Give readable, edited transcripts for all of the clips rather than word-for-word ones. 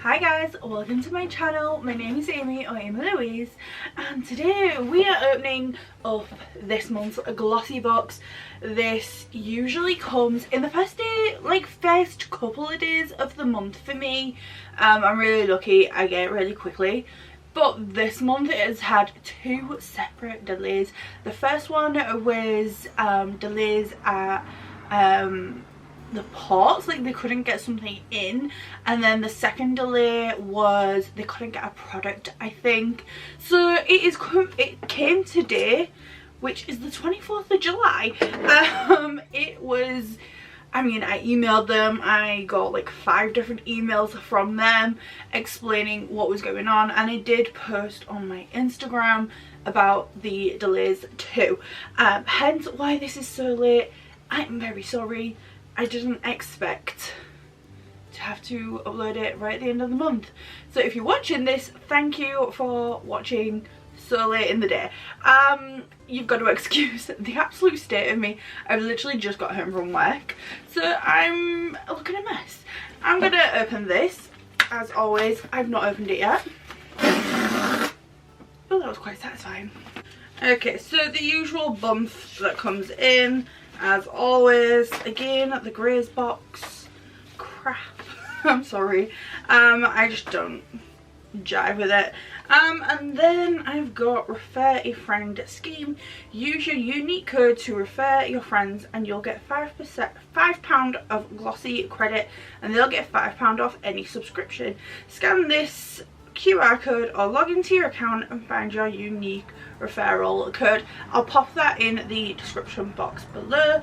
Hi guys, welcome to my channel. My name is Amy or Amylouise, and today we are opening up this month's Glossybox. This usually comes in the first couple of days of the month for me. I'm really lucky, I get it really quickly. But this month it has had two separate delays. The first one was delays at the ports, like they couldn't get something in, and then the second delay was they couldn't get a product, I think. So it came today, which is the 24th of July. It was, I mean, I emailed them, I got like 5 different emails from them explaining what was going on, and I did post on my Instagram about the delays too, hence why this is so late. I'm very sorry. I didn't expect to have to upload it right at the end of the month. So if you're watching this, thank you for watching so late in the day. You've got to excuse the absolute state of me. I've literally just got home from work, so I'm looking a mess. I'm gonna open this. As always, I've not opened it yet. Oh, that was quite satisfying. Okay, so the usual bump that comes in. As always, again, the Graze box. Crap. I'm sorry. I just don't jive with it. And then I've got refer a friend scheme. Use your unique code to refer your friends and you'll get £5 of Glossy credit, and they'll get £5 off any subscription. Scan this QR code or log into your account and find your unique referral code. I'll pop that in the description box below.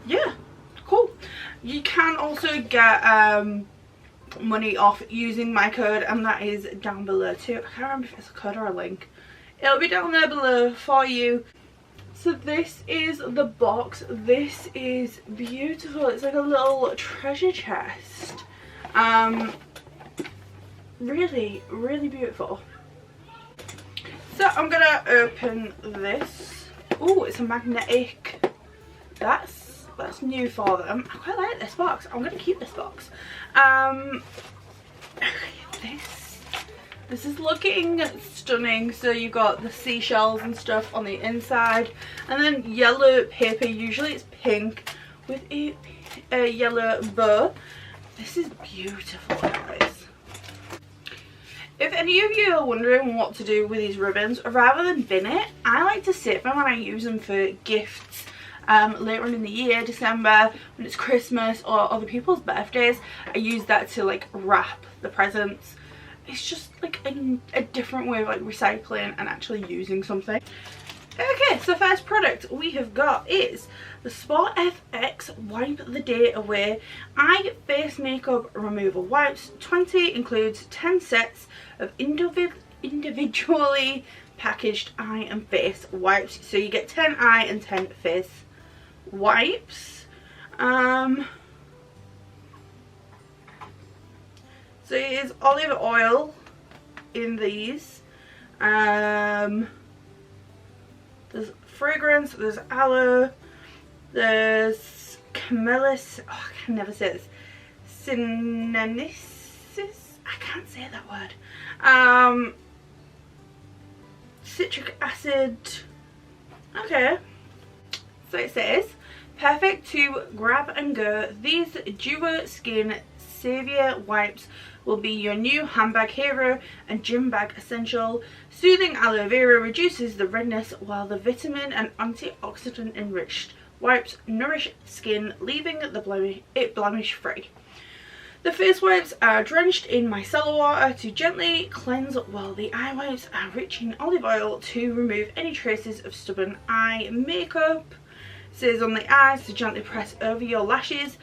Yeah, cool. You can also get money off using my code, and that is down below too. I can't remember if it's a code or a link. It'll be down there below for you. So this is the box. This is beautiful. It's like a little treasure chest. Really beautiful. So I'm gonna open this. Oh, it's a magnetic. That's new for them. I quite like this box. I'm gonna keep this box. This is looking stunning. So you've got the seashells and stuff on the inside, and then yellow paper. Usually it's pink with a yellow bow. This is beautiful, guys. If any of you are wondering what to do with these ribbons, rather than bin it, I like to save them and I use them for gifts later on in the year, December, when it's Christmas or other people's birthdays. I use that to like wrap the presents. It's just like a different way of like recycling and actually using something. Okay, so first product we have got is the Sport FX Wipe the Day Away Eye Face Makeup Removal Wipes. 20 includes 10 sets of individually packaged eye and face wipes. So you get 10 eye and 10 face wipes. So it is olive oil in these. There's fragrance, there's aloe, there's camellis, oh, I can never say this, sinensis, I can't say that word, citric acid. Okay, so it says, perfect to grab and go. These duo skin Savior wipes will be your new handbag hero and gym bag essential. Soothing aloe vera reduces the redness, while the vitamin and antioxidant enriched wipes nourish skin, leaving it blemish free. The face wipes are drenched in micellar water to gently cleanse, while the eye wipes are rich in olive oil to remove any traces of stubborn eye makeup. It says on the eyes to gently press over your lashes.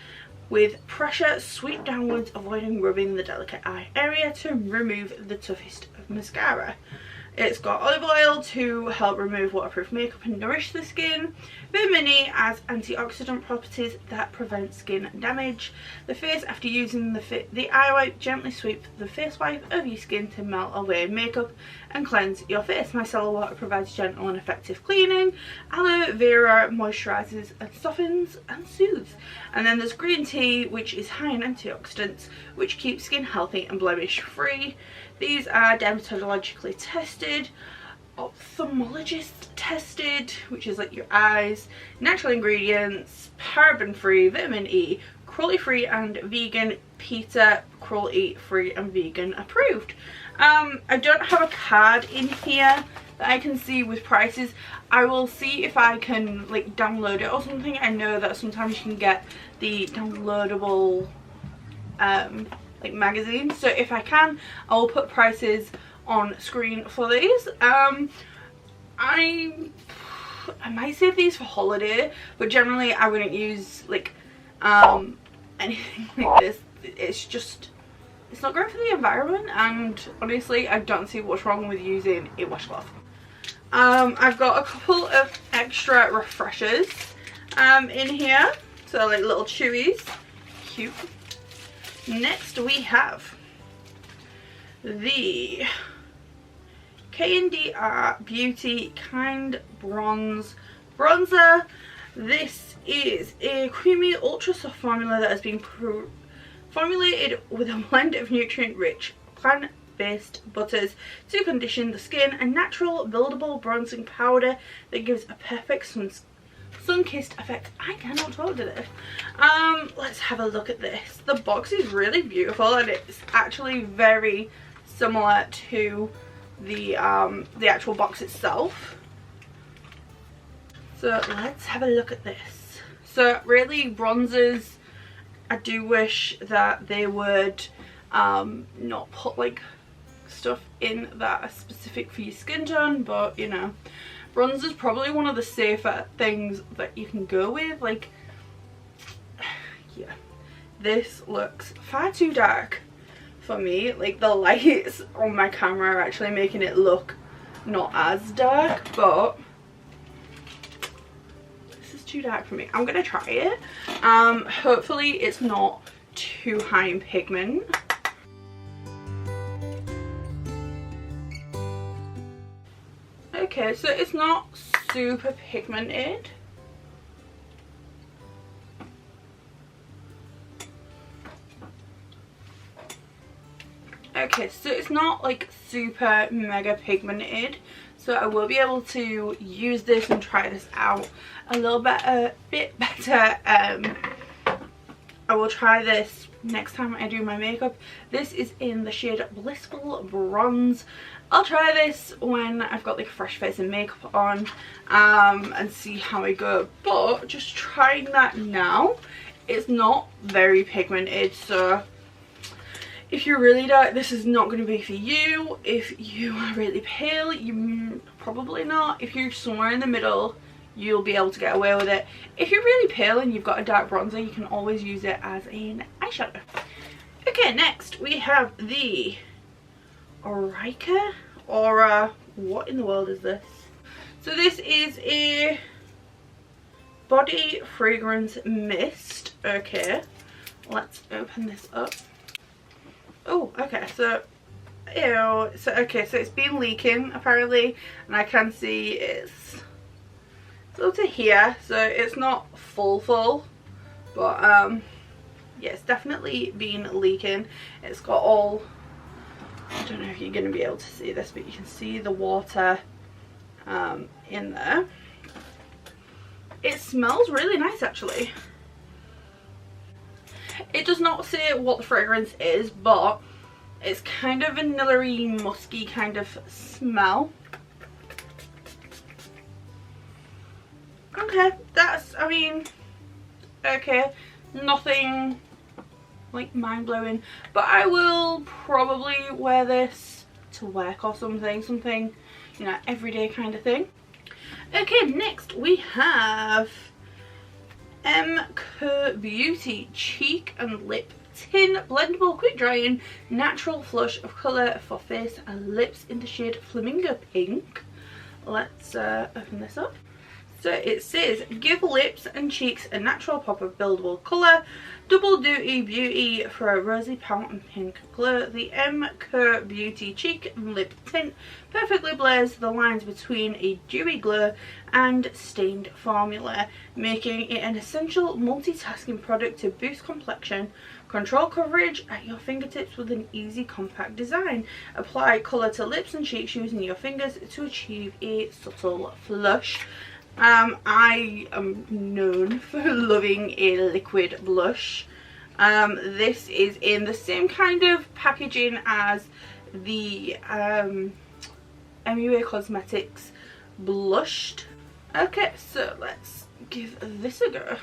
With pressure, sweep downwards, avoiding rubbing the delicate eye area to remove the toughest of mascara. It's got olive oil to help remove waterproof makeup and nourish the skin. Vitamin E has antioxidant properties that prevent skin damage. The face, after using the eye wipe, gently sweep the face wipe over your skin to melt away makeup and cleanse your face. Micellar water provides gentle and effective cleaning. Aloe vera moisturizes and softens and soothes. And then there's green tea, which is high in antioxidants, which keeps skin healthy and blemish free. These are dermatologically tested, ophthalmologist tested, which is like your eyes, natural ingredients, paraben free, vitamin E, cruelty free and vegan, PETA cruelty free and vegan approved. I don't have a card in here that I can see with prices. I will see if I can like download it or something. I know that sometimes you can get the downloadable like magazines, so if I can, I will put prices on screen for these. I might save these for holiday, but generally I wouldn't use like anything like this. It's not great for the environment, and honestly I don't see what's wrong with using a washcloth. I've got a couple of extra refreshers in here, so like little chewies, cute. Next we have the K&DR Beauty Kind Bronzer. This is a creamy ultra soft formula that has been formulated with a blend of nutrient rich plant-based butters to condition the skin, a natural buildable bronzing powder that gives a perfect sun-kissed effect. I cannot talk today. Let's have a look at this. The box is really beautiful, and it's actually very similar to the actual box itself. So let's have a look at this. So really, bronzers, I do wish that they would not put like stuff in that are specific for your skin tone, but you know, bronzer is probably one of the safer things that you can go with. Like, yeah, this looks far too dark for me. Like, the lights on my camera are actually making it look not as dark, but this is too dark for me. I'm gonna try it. Hopefully it's not too high in pigment. Okay, so it's not super pigmented. Okay, so it's not like super mega pigmented, so I will be able to use this and try this out a little bit better. I will try this next time I do my makeup. This is in the shade Blissful Bronze. I'll try this when I've got like a fresh face and makeup on and see how I go, but just trying that now, it's not very pigmented, so if you're really dark, this is not going to be for you. If you are really pale, you probably not. If you're somewhere in the middle, you'll be able to get away with it. If you're really pale and you've got a dark bronzer, you can always use it as an eyeshadow. Okay, next we have the Aura. What in the world is this? So this is a body fragrance mist. Okay, let's open this up. Oh, okay, so ew. So okay, so it's been leaking apparently, and I can see it's up to here, so it's not full, but yeah, it's definitely been leaking. It's got all, I don't know if you're going to be able to see this, but you can see the water in there. It smells really nice actually. It does not say what the fragrance is, but it's kind of vanilla-y, musky kind of smell. Okay, that's, I mean, okay, nothing like mind-blowing, but I will probably wear this to work or something, you know, everyday kind of thing. Okay, next we have Co Beauty Cheek and Lip tin blendable quick drying natural flush of colour for face and lips in the shade Flamingo Pink. Let's open this up. So it says, give lips and cheeks a natural pop of buildable colour, double duty beauty for a rosy pout and pink glow. The M Cure Beauty Cheek and Lip Tint perfectly blurs the lines between a dewy glow and stained formula, making it an essential multitasking product to boost complexion, control coverage at your fingertips with an easy compact design. Apply colour to lips and cheeks using your fingers to achieve a subtle flush. I am known for loving a liquid blush. This is in the same kind of packaging as the MUA Cosmetics Blushed. Okay, so let's give this a go.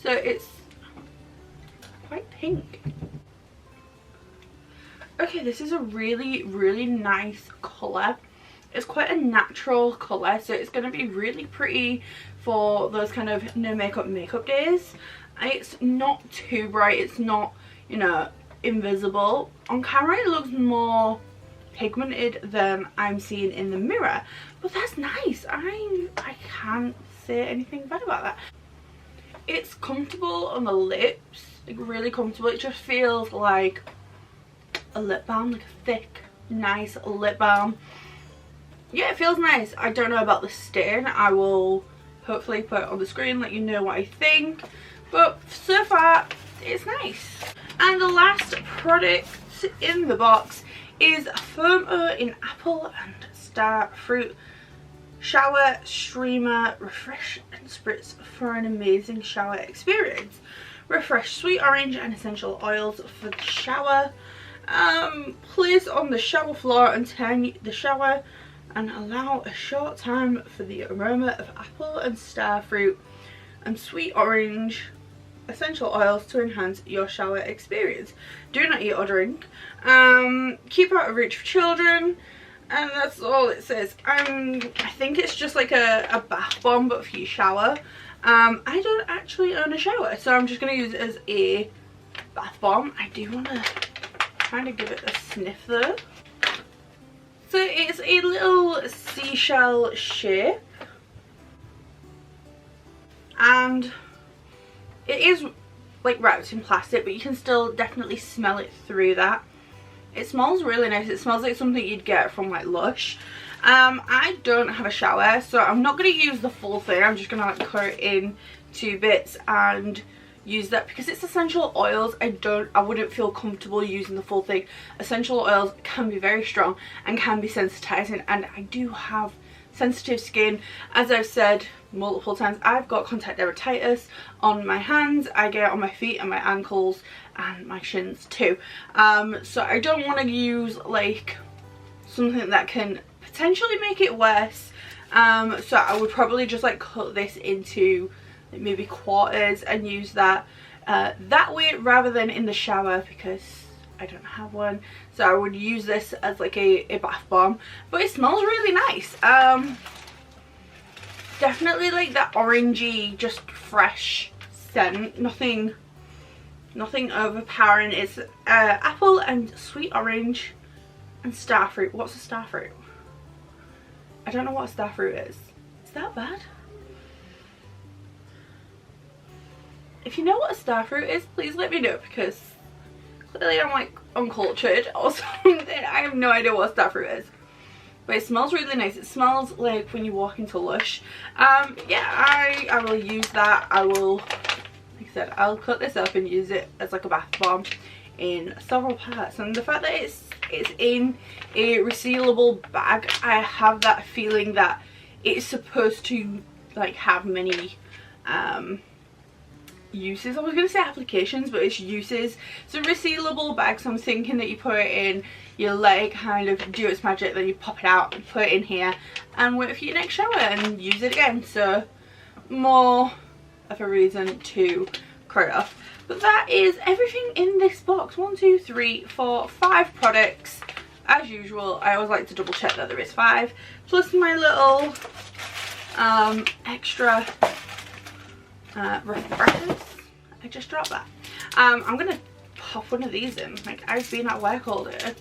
So it's quite pink. Okay, this is a really, really nice colour. It's quite a natural colour, so it's going to be really pretty for those kind of no makeup days. It's not too bright, it's not, you know, invisible. On camera it looks more pigmented than I'm seeing in the mirror, but that's nice. I can't say anything bad about that. It's comfortable on the lips, like really comfortable. It just feels like a lip balm, like a thick, nice lip balm. Yeah, it feels nice. I don't know about the stain. I will hopefully put it on the screen, let you know what I think. But so far, it's nice. And the last product in the box is FOMO in Apple and Star Fruit Shower Streamer Refresh and Spritz for an amazing shower experience. Refresh sweet orange and essential oils for the shower. Place on the shower floor and turn the shower and allow a short time for the aroma of apple and star fruit and sweet orange essential oils to enhance your shower experience. Do not eat or drink. Keep out of reach for children. And that's all it says. I think it's just like a bath bomb but for your shower. I don't actually own a shower, so I'm just going to use it as a bath bomb. I do want to kind of give it a sniff though. So it's a little seashell shape, and it is like wrapped in plastic, but you can still definitely smell it through that. It smells really nice. It smells like something you'd get from like Lush. I don't have a shower, so I'm not going to use the full thing. I'm just going to like cut it in 2 bits and use that because it's essential oils. I wouldn't feel comfortable using the full thing. Essential oils can be very strong and can be sensitizing, and I do have sensitive skin. As I've said multiple times, I've got contact dermatitis on my hands, I get it on my feet and my ankles and my shins too. So I don't want to use like something that can potentially make it worse. So I would probably just like cut this into maybe quarters and use that that way rather than in the shower because I don't have one. So I would use this as like a bath bomb, but it smells really nice. Definitely like that orangey, just fresh scent. Nothing overpowering. It's apple and sweet orange and star fruit. What's a star fruit? I don't know what a star fruit is. Is that bad? If you know what a star fruit is, please let me know, because clearly I'm like uncultured or something. I have no idea what a star fruit is. But it smells really nice. It smells like when you walk into Lush. Yeah, I will use that. I will, like I said, I'll cut this up and use it as like a bath bomb in several parts. And the fact that it's in a resealable bag, I have that feeling that it's supposed to like have many uses. I was going to say applications, but it's uses. It's a resealable bag, so I'm thinking that you put it in, you let it kind of do its magic, then you pop it out and put it in here and wait for your next shower and use it again. So more of a reason to cut it off. But that is everything in this box. 1, 2, 3, 4, 5 products. As usual, I always like to double check that there is 5, plus my little extra refreshers. I just dropped that. I'm gonna pop one of these in. Like, I've been at work all day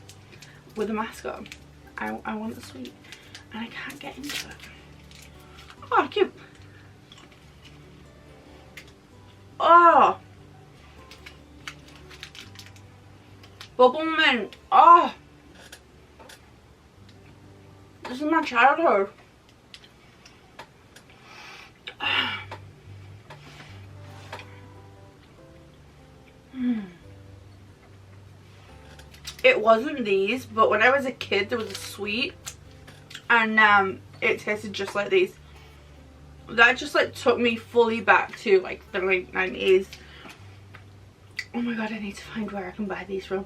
with a mask on. I want a sweet and I can't get into it. Oh, cute. Oh, bubble mint. Oh, this is my childhood. It wasn't these, but when I was a kid there was a sweet and it tasted just like these. That just like took me fully back to like the late 90s. Oh my god, I need to find where I can buy these from.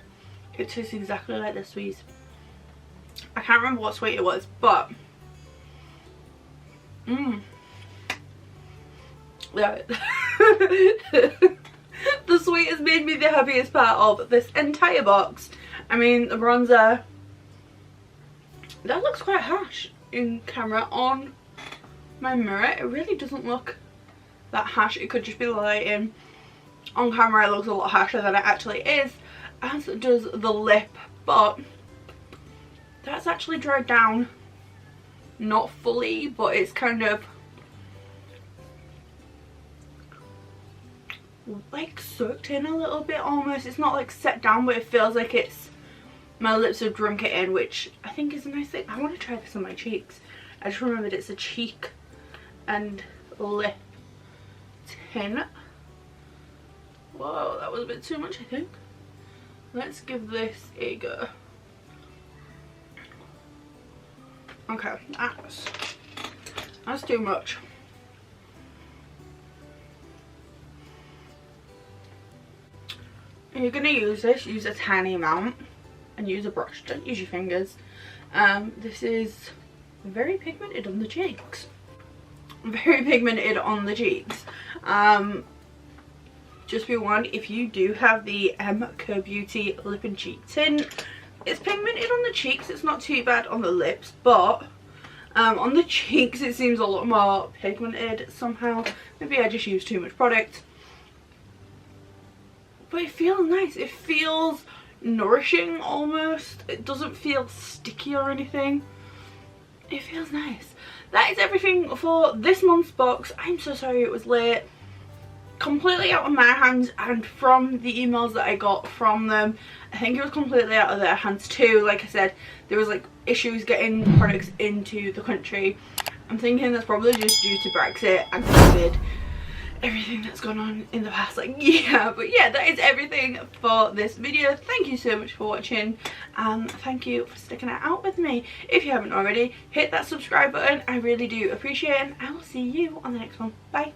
It tastes exactly like this sweets. I can't remember what sweet it was, but yeah. The sweet has made me the happiest part of this entire box. I mean, the bronzer, that looks quite harsh in camera. On my mirror it really doesn't look that harsh. It could just be the lighting. On camera it looks a lot harsher than it actually is, as does the lip, but that's actually dried down, not fully, but it's kind of like soaked in a little bit almost. It's not like set down, but it feels like it's, my lips have drunk it in, which I think is a nice thing. I want to try this on my cheeks. I just remembered it's a cheek and lip tint. Whoa, that was a bit too much, I think. Let's give this a go. Okay, that's too much. If you're gonna use this, use a tiny amount and use a brush. Don't use your fingers. This is very pigmented on the cheeks. Very pigmented on the cheeks. Just be warned, if you do have the MCO Beauty lip and cheek tint, it's pigmented on the cheeks. It's not too bad on the lips, but on the cheeks it seems a lot more pigmented somehow. Maybe I just used too much product. But it feels nice. It feels nourishing almost. It doesn't feel sticky or anything. It feels nice. That is everything for this month's box. I'm so sorry it was late. Completely out of my hands, and from the emails that I got from them, I think it was completely out of their hands too. Like I said, there was like issues getting products into the country. I'm thinking that's probably just due to Brexit and COVID, everything that's gone on in the past like year. But yeah, that is everything for this video. Thank you so much for watching, and thank you for sticking it out with me. If you haven't already, hit that subscribe button. I really do appreciate it, and I will see you on the next one. Bye.